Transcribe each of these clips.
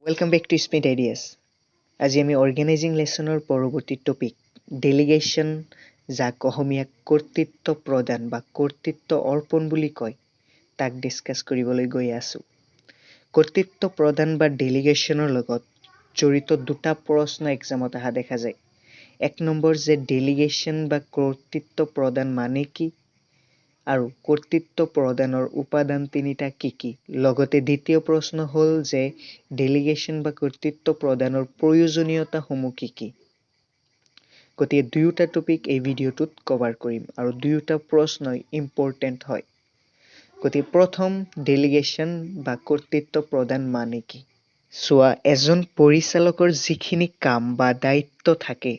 Welcome back to Smith Ideas. আজি আমি organising লেছনৰ পৰৱৰ্তী টপিক ডেলিগেশ্যন যাক অসমীয়াত কৰ্তৃত্ব প্ৰদান বা কৰ্তৃত্ব অৰ্পণ বুলি কয় তাক ডিছকাছ কৰিবলৈ গৈ আছোঁ। কৰ্তৃত্ব প্ৰদান বা ডেলিগেশ্যনৰ লগত জড়িত দুটা প্ৰশ্ন এক্সামত অহা দেখা যায়। এক নম্বৰ যে ডেলিগেশ্যন বা কৰ্তৃত্ব প্ৰদান মানে কি আৰু কৰ্তৃত্ব প্ৰদানৰ উপাদান তিনিটা কি কি। লগতে দ্বিতীয় প্ৰশ্ন হ'ল যে ডেলিগেশ্যন বা কৰ্তৃত্ব প্ৰদানৰ প্ৰয়োজনীয়তাসমূহ কি কি। গতিকে দুয়োটা টপিক এই ভিডিঅ'টোত কভাৰ কৰিম আৰু দুয়োটা প্ৰশ্নই ইম্পৰ্টেণ্ট হয়। গতিকে প্ৰথম ডেলিগেশ্যন বা কৰ্তৃত্ব প্ৰদান মানে কি। চোৱা, এজন পৰিচালকৰ যিখিনি কাম বা দায়িত্ব থাকে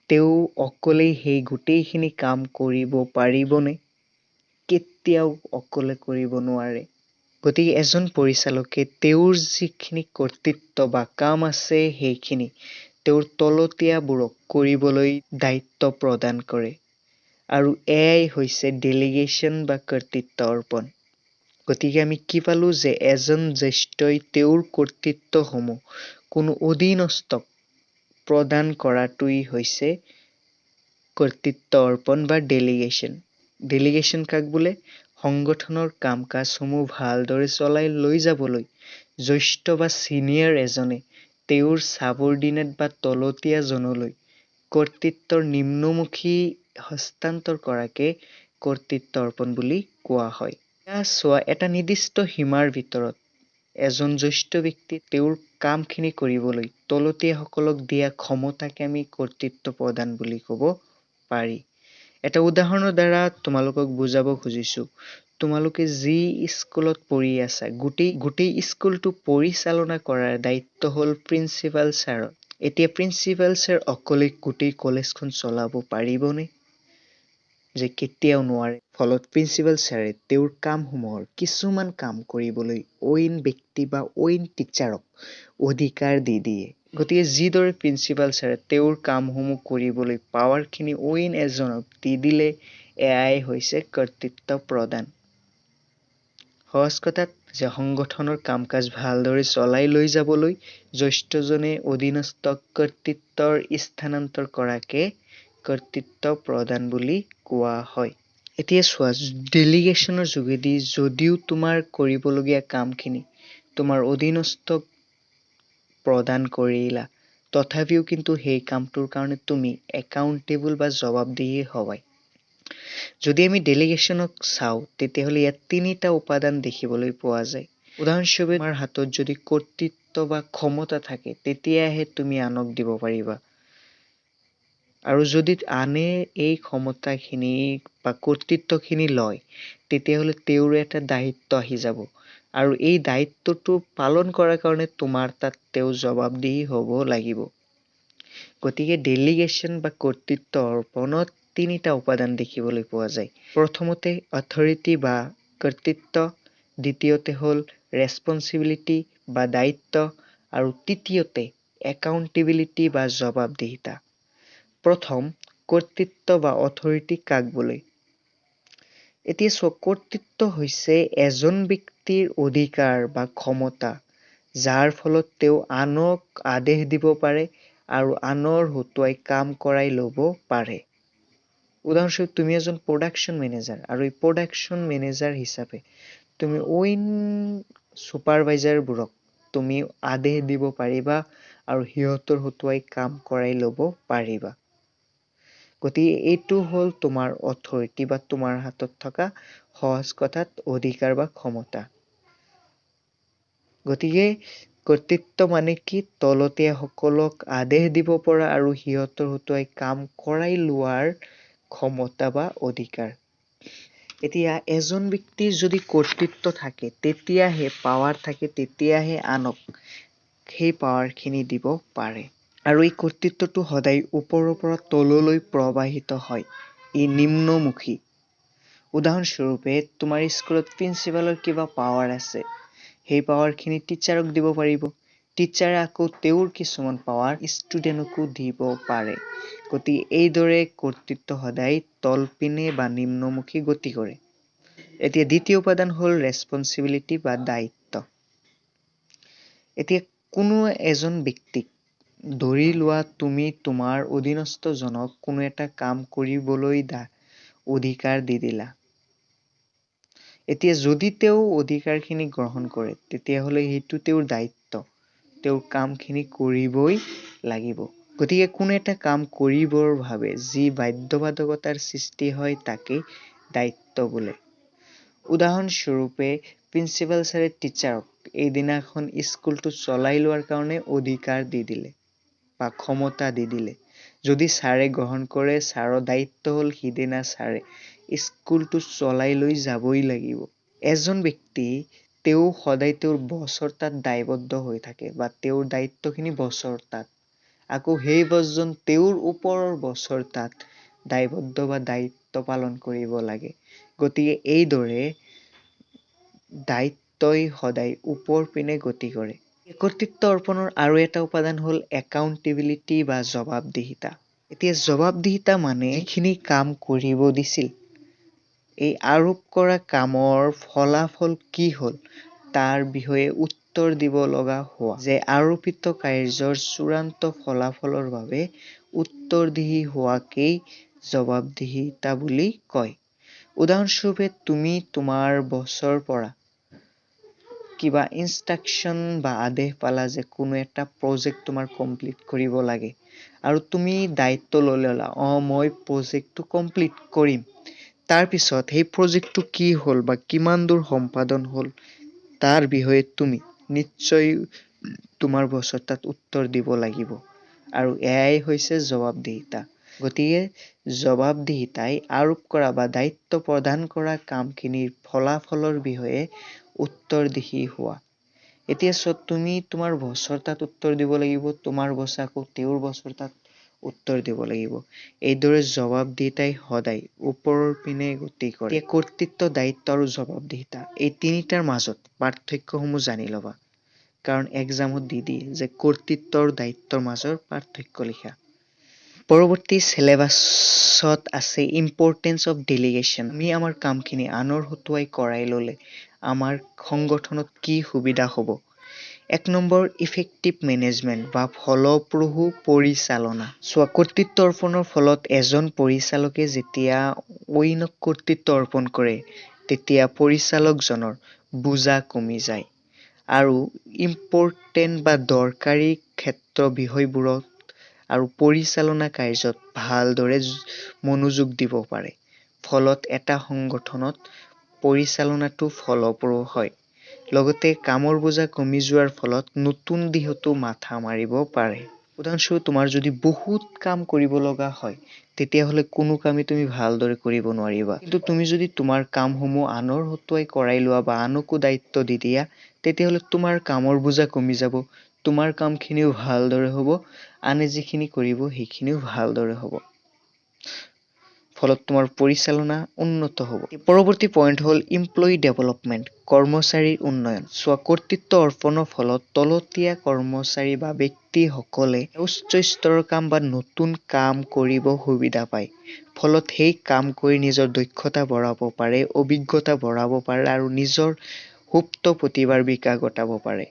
তেওঁ অকলেই সেই গোটেইখিনি কাম কৰিব পাৰিবনে? কেতিয়াও অকলে কৰিব নোৱাৰে। গতিকে এজন পৰিচালকে তেওঁৰ যিখিনি কৰ্তৃত্ব বা কাম আছে সেইখিনি তেওঁৰ তলতীয়াবোৰক কৰিবলৈ দায়িত্ব প্ৰদান কৰে আৰু এয়াই হৈছে ডেলিগেশ্যন বা কৰ্তৃত্ব অৰ্পণ। গতিকে আমি কি পালো যে এজন জ্যেষ্ঠই তেওঁৰ কৰ্তৃত্বসমূহ কোনো অধীনস্থক প্ৰদান কৰাটোই হৈছে কৰ্তৃত্ব অৰ্পণ বা ডেলিগেশ্যন। ডেলিগেশ্যন কাক বোলে? সংগঠনৰ কাম কাজসমূহ ভালদৰে চলাই লৈ যাবলৈ জ্যেষ্ঠ বা ছিনিয়ৰ এজনে তেওঁৰ ছাবঅৰ্ডিনেট বা তলতীয়াজনলৈ কৰ্তৃত্বৰ নিম্নমুখী হস্তান্তৰ কৰাকে কৰ্তৃত্ব অৰ্পণ বুলি কোৱা হয়। চোৱা, এটা নিৰ্দিষ্ট সীমাৰ ভিতৰত এজন জ্যেষ্ঠ ব্যক্তি তেওঁৰ কামখিনি কৰিবলৈ তলতীয়াসকলক দিয়া ক্ষমতাকে আমি কৰ্তৃত্ব প্ৰদান বুলি ক'ব পাৰি। এটা উদাহৰণৰ দ্বাৰা তোমালোকক বুজাব খুজিছো। তোমালোকে যি স্কুলত পঢ়ি আছা গোটেই স্কুলটো পৰিচালনা কৰাৰ দায়িত্ব হ'ল প্ৰিন্সিপাল ছাৰৰ। এতিয়া প্ৰিন্সিপাল ছাৰ অকলে গোটেই কলেজখন চলাব পাৰিবনে? যে কেতিয়াও নোৱাৰে। ফলত প্ৰিন্সিপাল ছাৰে তেওঁৰ কামসমূহৰ কিছুমান কাম কৰিবলৈ অইন ব্যক্তি বা অইন টিচাৰক অধিকাৰ দি দিয়ে। গতিকে যিদৰে প্ৰিন্সিপাল ছাৰে তেওঁৰ কামসমূহ কৰিবলৈ পাৱাৰখিনি অইন এজনক দি দিলে এয়াই হৈছে কৰ্তৃত্ব প্ৰদান। সহজ কথাত যে সংগঠনৰ কাম কাজ ভালদৰে চলাই লৈ যাবলৈ জ্যেষ্ঠজনে অধীনস্থক কৰ্তৃত্বৰ স্থানান্তৰ কৰাকে কৰ্তৃত্ব প্ৰদান বুলি কোৱা হয়। এতিয়া চোৱা, ডেলিগেশ্যনৰ যোগেদি যদিও তোমাৰ কৰিবলগীয়া কামখিনি তোমাৰ অধীনস্থক প্ৰদান কৰিলা, তথাপিও কিন্তু সেই কামটোৰ কাৰণে তুমি একাউণ্টেবল বা জবাবদিহি হবাই। যদি আমি ডেলিগেশ্যনক চাওঁ তেতিয়াহ'লে ইয়াত তিনিটা উপাদান দেখিবলৈ পোৱা যায়। উদাহৰণস্বৰূপে তোমাৰ হাতত যদি কৰ্তৃত্ব বা ক্ষমতা থাকে তেতিয়াহে তুমি আনক দিব পাৰিবা। আৰু যদি আনে এই ক্ষমতাখিনি বা কৰ্তৃত্বখিনি লয় তেতিয়াহ'লে তেওঁৰ এটা দায়িত্ব আহি যাব আৰু এই দায়িত্বটো পালন কৰাৰ কাৰণে তোমাৰ তাত তেওঁ জবাবদিহি হ'ব লাগিব। গতিকে ডেলিগেশ্যন বা কৰ্তৃত্ব অৰ্পণত তিনিটা উপাদান দেখিবলৈ পোৱা যায়। প্ৰথমতে অথৰিটি বা কৰ্তৃত্ব, দ্বিতীয়তে হ'ল ৰেছপন্সিবিলিটি বা দায়িত্ব আৰু তৃতীয়তে একাউণ্টেবিলিটি বা জবাবদিহিতা। প্ৰথম, কৰ্তৃত্ব বা অথৰিটি কাক বোলে? এতিয়া চোৱা, কৰ্তৃত্ব হৈছে এজন ব্যক্তিৰ অধিকাৰ বা ক্ষমতা যাৰ ফলত তেওঁ আনক আদেশ দিব পাৰে আৰু আনৰ হতুৱাই কাম কৰাই ল'ব পাৰে। উদাহৰণস্বৰূপে তুমি এজন প্ৰডাকশ্যন মেনেজাৰ আৰু এই প্ৰডাকশ্যন মেনেজাৰ হিচাপে তুমি অইন ছুপাৰভাইজাৰবোৰক তুমি আদেশ দিব পাৰিবা আৰু সিহঁতৰ হতুৱাই কাম কৰাই ল'ব পাৰিবা। গতিকে এইটো হ'ল তোমাৰ অথৰিটি বা তোমাৰ হাতত থকা সহজ কথাত অধিকাৰ বা ক্ষমতা। গতিকে কৰ্তৃত্ব মানে কি? তলতীয়াসকলক আদেশ দিব পৰা আৰু সিহঁতৰ হতুৱাই কাম কৰাই লোৱাৰ ক্ষমতা বা অধিকাৰ। এতিয়া এজন ব্যক্তিৰ যদি কৰ্তৃত্ব থাকে তেতিয়াহে পাৱাৰ থাকে, তেতিয়াহে আনক সেই পাৱাৰখিনি দিব পাৰে। আৰু এই কৰ্তৃত্বটো সদায় ওপৰৰ পৰা তললৈ প্ৰবাহিত হয়, ই নিম্নমুখী। উদাহৰণস্বৰূপে তোমাৰ স্কুলত প্ৰিন্সিপালৰ কিবা পাৱাৰ আছে, সেই পাৱাৰখিনি টিচাৰক দিব পাৰিব, টিচাৰে আকৌ তেওঁৰ কিছুমান পাৱাৰ ষ্টুডেণ্টকো দিব পাৰে। গতিকে এইদৰে কৰ্তৃত্ব সদায় তলপিনে বা নিম্নমুখী গতি কৰে। এতিয়া দ্বিতীয় উপাদান হ'ল ৰেছপন্সিবিলিটি বা দায়িত্ব। এতিয়া কোনো এজন ব্যক্তিক ধৰি লোৱা তুমি তোমাৰ অধীনস্থজনক কোনো এটা কাম কৰিবলৈ অধিকাৰ দি দিলা। এতিয়া যদি তেওঁ অধিকাৰখিনি গ্ৰহণ কৰে তেতিয়াহ'লে সেইটো তেওঁৰ দায়িত্ব, তেওঁৰ কামখিনি কৰিবই লাগিব। গতিকে কোনো এটা কাম কৰিবৰ বাবে যি বাধ্যবাধকতাৰ সৃষ্টি হয় তাকেই দায়িত্ব বোলে। উদাহৰণস্বৰূপে প্ৰিন্সিপাল ছাৰে টিচাৰক এইদিনাখন স্কুলটো চলাই লোৱাৰ কাৰণে অধিকাৰ দি দিলে বা ক্ষমতা দি দিলে। যদি ছাৰে গ্ৰহণ কৰে, ছাৰৰ দায়িত্ব হ'ল সিদিনা ছাৰে স্কুলটো চলাই লৈ যাবই লাগিব। এজন ব্যক্তি তেওঁ সদায় তেওঁৰ বছৰ তাত দায়বদ্ধ হৈ থাকে বা তেওঁৰ দায়িত্বখিনি বছৰ তাত, আকৌ সেই বছজন তেওঁৰ ওপৰৰ বছৰ তাত দায়বদ্ধ বা দায়িত্ব পালন কৰিব লাগে। গতিকে এইদৰে দায়িত্বই সদায় ওপৰ পিনে গতি কৰে। কৰ্তৃত্ব অৰ্পণৰ আৰু এটা উপাদান হ'ল একাউণ্টেবিলিটি বা জবাবদিহিতা। এতিয়া জবাবদিহিতা মানে যিখিনি কাম কৰিব দিছিল, এই আৰোপ কৰা কামৰ ফলাফল কি হ'ল তাৰ বিষয়ে উত্তৰ দিব লগা হোৱা, যে আৰোপিত কাৰ্যৰ চূড়ান্ত ফলাফলৰ বাবে উত্তৰদিহি হোৱাকেই জবাবদিহিতা বুলি কয়। উদাহৰণস্বৰূপে তুমি তোমাৰ বছৰ পৰা কিবা ইনষ্ট্ৰাকচন বা আদেশ পালা যে কোনো এটা প্ৰজেক্ট তোমাৰ কমপ্লিট কৰিব লাগে আৰু তুমি দায়িত্ব লৈ ল'লা, মই প্ৰজেক্টটো কমপ্লিট কৰিম। তাৰপিছত সেই প্ৰজেক্টটো কি হ'ল বা কিমান দূৰ সম্পাদন হ'ল তাৰ বিষয়ে তুমি নিশ্চয় তোমাৰ বছৰ তাত উত্তৰ দিব লাগিব আৰু এয়াই হৈছে জবাবদিহিতা। গতিকে জবাবদিহিতাই আৰোপ কৰা বা দায়িত্ব প্ৰদান কৰা কামখিনিৰ ফলাফলৰ বিষয়ে উত্তৰদিহি হোৱা। এতিয়া চোৱা, তুমি তোমাৰ বছৰ তাত উত্তৰ দিব লাগিব, তোমাৰ বছে আকৌ তেওঁৰ বছৰ তাত উত্তৰ দিব লাগিব। এইদৰে জবাবদিহিতাই সদায় ওপৰৰ পিনে গতি কৰে। এতিয়া কৰ্তৃত্ব, দায়িত্ব আৰু জবাবদিহিতা এই তিনিটাৰ মাজত পাৰ্থক্যসমূহ জানি ল'বা, কাৰণ এক্সামত দি দিয়ে যে কৰ্তৃত্ব আৰু দায়িত্বৰ মাজৰ পাৰ্থক্য লিখা। পৰৱৰ্তী চিলেবাছত আছে ইম্পৰ্টেঞ্চ অফ ডেলিগেশ্যন। আমি আমাৰ কামখিনি আনৰ হতুৱাই কৰাই ল'লে আমাৰ সংগঠনত কি সুবিধা হ'ব। 1 নম্বৰ, ইফেক্টিভ মেনেজমেণ্ট বা ফলপ্ৰসূ পৰিচালনা। চোৱা, কৰ্তৃত্ব অৰ্পণৰ ফলত এজন পৰিচালকে যেতিয়া অন্যক কৰ্তৃত্ব অৰ্পণ কৰে তেতিয়া পৰিচালকজনৰ বোজা কমি যায় আৰু ইম্পৰ্টেণ্ট বা দৰকাৰী ক্ষেত্ৰ বিষয়বোৰত আৰু পৰিচালনা কাৰ্যত ভালদৰে মনোযোগ দিব পাৰে। ফলত এটা সংগঠনত পৰিচালনাটো ফলপ্ৰসূ হয়। লগতে কামৰ বোজা কমি যোৱাৰ ফলত নতুন দিশতো মাথা মাৰিব পাৰে। উদাহৰণস্বৰূপে তোমাৰ যদি বহুত কাম কৰিব লগা হয় তেতিয়াহ'লে কোনো কামেই তুমি ভালদৰে কৰিব নোৱাৰিবা। কিন্তু তুমি যদি তোমাৰ কামসমূহ আনৰ হতুৱাই কৰাই লোৱা বা আনকো দায়িত্ব দি দিয়া তেতিয়াহ'লে তোমাৰ কামৰ বোজা কমি যাব, তোমাৰ কামখিনিও ভালদৰে হ'ব, আনে যিখিনি কৰিব সেইখিনিও ভালদৰে হ'ব। ফলত তোমাৰ পৰিচালনা উন্নত হ'ব। পৰৱৰ্তী পইণ্ট হ'ল এমপ্লয়ী ডেভেলপমেণ্ট, কৰ্মচাৰীৰ উন্নয়ন। চোৱা, কৰ্তৃত্ব অৰ্পণৰ ফলত তলতীয়া কৰ্মচাৰী বা ব্যক্তিসকলে উচ্চ স্তৰৰ কাম বা নতুন কাম কৰিব সুবিধা পায়। ফলত সেই কাম কৰি নিজৰ দক্ষতা বঢ়াব পাৰে, অভিজ্ঞতা বঢ়াব পাৰে আৰু নিজৰ সুপ্ত প্ৰতিভাৰ বিকাশ ঘটাব পাৰে।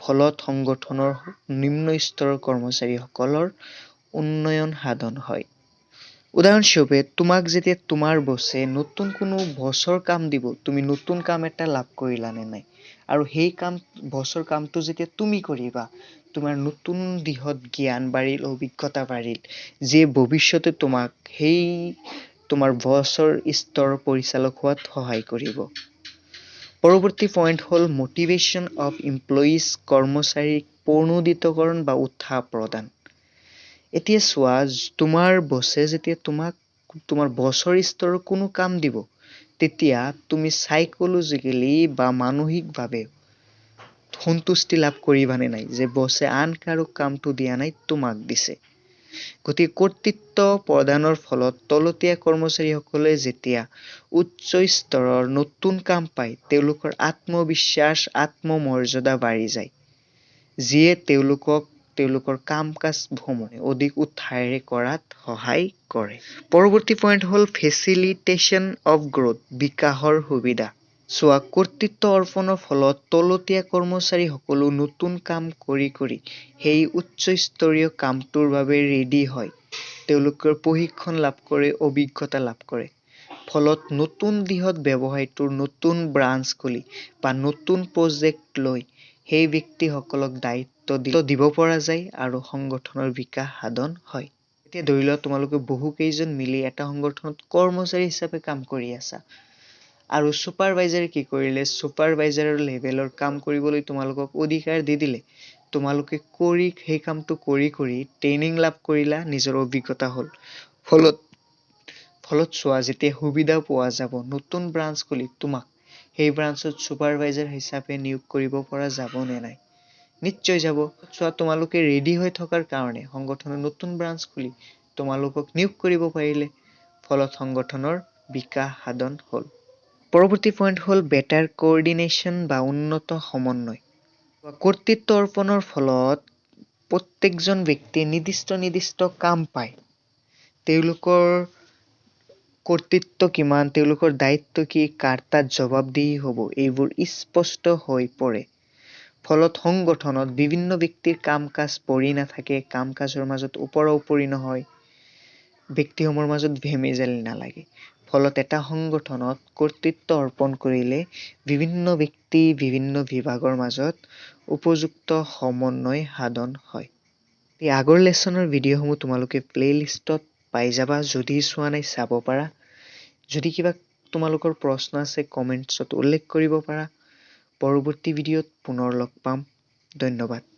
ফলত সংগঠনৰ নিম্ন স্তৰৰ কৰ্মচাৰীসকলৰ উন্নয়ন সাধন হয়। উদাহৰণস্বৰূপে তোমাক যেতিয়া তোমাৰ বছে নতুন কোনো বছৰ কাম দিব, তুমি নতুন কাম এটা লাভ কৰিলা নে নাই, আৰু সেই বছৰ কামটো যেতিয়া তুমি কৰিবা তোমাৰ নতুন দিশত জ্ঞান বাঢ়িল, অভিজ্ঞতা বাঢ়িল, যিয়ে ভৱিষ্যতে তোমাক সেই তোমাৰ বছৰ স্তৰৰ পৰিচালক হোৱাত সহায় কৰিব। পৰৱৰ্তী পইণ্ট হ'ল মটিভেশ্যন অফ এমপ্লয়িজ, কৰ্মচাৰীক প্ৰণোদিতকৰণ বা উৎসাহ প্ৰদান। এতিয়া চোৱা, তোমাৰ বছে যেতিয়া তোমাক তোমাৰ বছৰ স্তৰৰ কোনো কাম দিব তেতিয়া তুমি চাইকলজিকেলি বা মানসিকভাৱে সন্তুষ্টি লাভ কৰিবানে নাই যে বছে আন কাৰো কামটো দিয়া নাই, তোমাক দিছে। গতিকে কৰ্তৃত্ব প্ৰদানৰ ফলত তলতীয়া কৰ্মচাৰীসকলে যেতিয়া উচ্চ স্তৰৰ নতুন কাম পায় তেওঁলোকৰ আত্মবিশ্বাস, আত্মমৰ্যাদা বাঢ়ি যায়, যিয়ে তেওঁলোকৰ কাম-কাজসমূহ অধিক উৎসাহেৰে কৰাত সহায় কৰে। পৰৱৰ্তী পইণ্ট হ'ল ফেচিলিটেশ্যন অফ গ্ৰথ, বিকাশৰ সুবিধা। চোৱা, কৰ্তৃত্ব অৰ্পণৰ ফলত তলতীয়া কৰ্মচাৰীসকলো নতুন কাম কৰি সেই উচ্চস্তৰীয় কামটোৰ বাবে ৰেডি হয়। তেওঁলোকৰ প্ৰশিক্ষণ লাভ কৰে, অভিজ্ঞতা লাভ কৰে। ফলত নতুন দিশত ব্যৱসায়টোৰ নতুন ব্ৰাঞ্চ খুলি বা নতুন প্ৰজেক্ট লৈ সেই ব্যক্তিসকলক দায়িত্ব দিব পৰা যায় আৰু সংগঠনৰ বিকাশ সাধন হয়। এতিয়া ধৰি লোৱা তোমালোকে বহু কেইজন মিলি এটা সংগঠনত কৰ্মচাৰী হিচাপে কাম কৰি আছা। আৰু ছুপাৰভাইজাৰে কি কৰিলে, ছুপাৰভাইজাৰৰ লেভেলৰ কাম কৰিবলৈ তোমালোকক অধিকাৰ দি দিলে। তোমালোকে সেই কামটো কৰি ট্ৰেইনিং লাভ কৰিলা, নিজৰ অভিজ্ঞতা হ'ল। ফলত চোৱা, যেতিয়া সুবিধা পোৱা যাব নতুন ব্ৰাঞ্চ খুলি তোমাক সেই ব্ৰাঞ্চত ছুপাৰভাইজাৰ হিচাপে নিয়োগ কৰিব পৰা যাব নে নাই? নিশ্চয় যাব। চোৱা, তোমালোকে ৰেডি হৈ থকাৰ কাৰণে সংগঠনৰ নতুন ব্ৰাঞ্চ খুলি তোমালোকক নিয়োগ কৰিব পাৰিলে। ফলত সংগঠনৰ বিকাশ সাধন হ'ল। পৰৱৰ্তী পইণ্ট হ'ল বেটাৰ কোঅৰ্ডিনেশ্যন বা উন্নত সমন্বয়। কৰ্তৃত্ব অৰ্পণৰ ফলত প্ৰত্যেকজন ব্যক্তিয়ে নিৰ্দিষ্ট কাম পায়। তেওঁলোকৰ কৰ্তৃত্ব কিমান, তেওঁলোকৰ দায়িত্ব কি, কাৰ তাত জবাবদিহি হ'ব, এইবোৰ স্পষ্ট হৈ পৰে। ফলত সংগঠনত বিভিন্ন ব্যক্তিৰ কাম কাজ পৰি নাথাকে, কাম কাজৰ মাজত ওপৰা-ওপৰি নহয়, ব্যক্তিসমূহৰ মাজত ভেমেজালি নালাগে। ফলত এটা সংগঠনত কৰ্তৃত্ব অৰ্পণ কৰিলে বিভিন্ন ব্যক্তি, বিভিন্ন বিভাগৰ মাজত উপযুক্ত সমন্বয় সাধন হয়। এই আগৰ লেচনৰ ভিডিঅ'সমূহ তোমালোকে প্লেলিষ্টত পাই যাবা। যদি চোৱা নাই চাব পাৰা। যদি কিবা তোমালোকৰ প্ৰশ্ন আছে কমেণ্টছত উল্লেখ কৰিব পাৰা। পৰৱৰ্তী ভিডিঅ'ত পুনৰ লগ পাম। ধন্যবাদ।